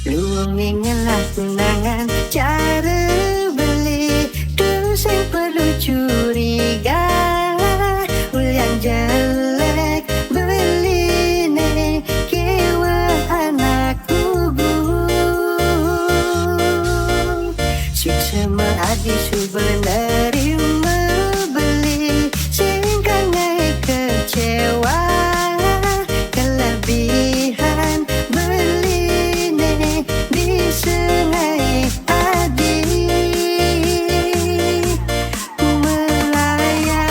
Luwing lah tunangan cara beli terus yang perlu curiga ulian jelek beli nih kewa anak gugur siksa mahadi sebenarnya membeli sehingga naik kecewa kelebihan beli nih disengai adi melayang.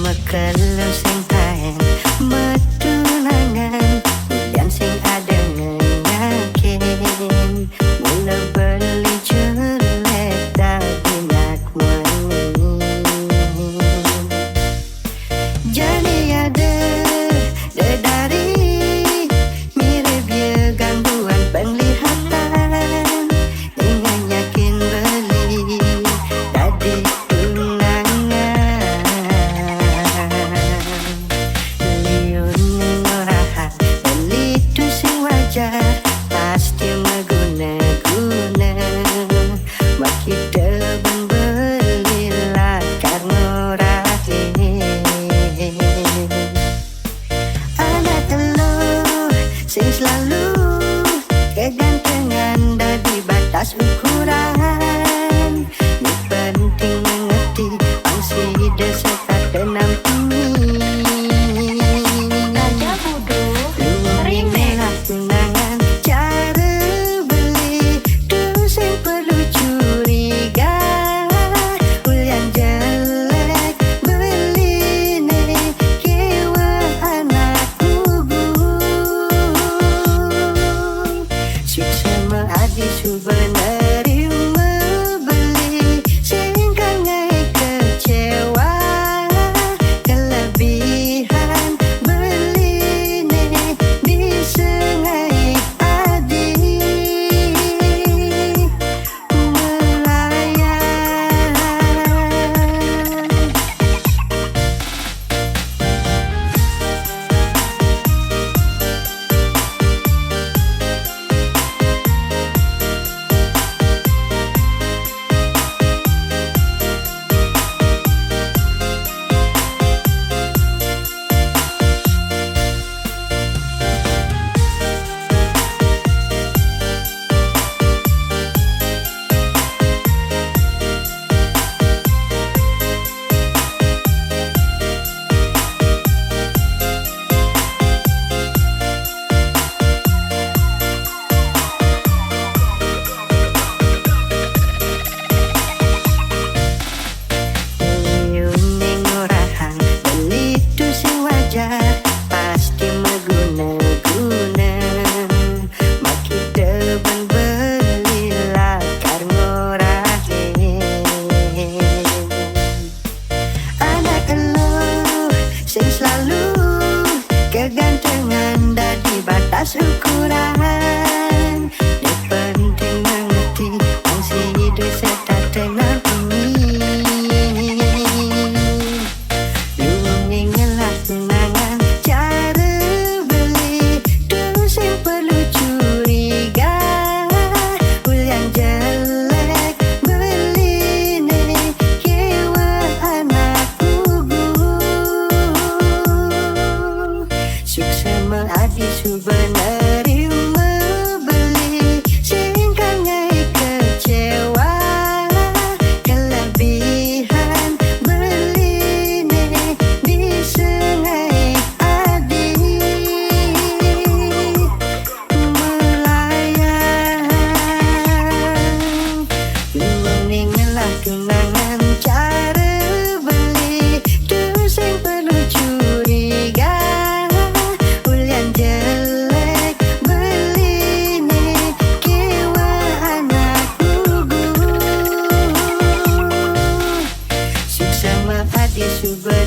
Makalau sing tahan matunangan dan sing ada ngenyakin mula beli jelek tapi nak manis jadi ada dari mirip dia gangguan penglihatan dengan yakin beli tadi tunangan syubhat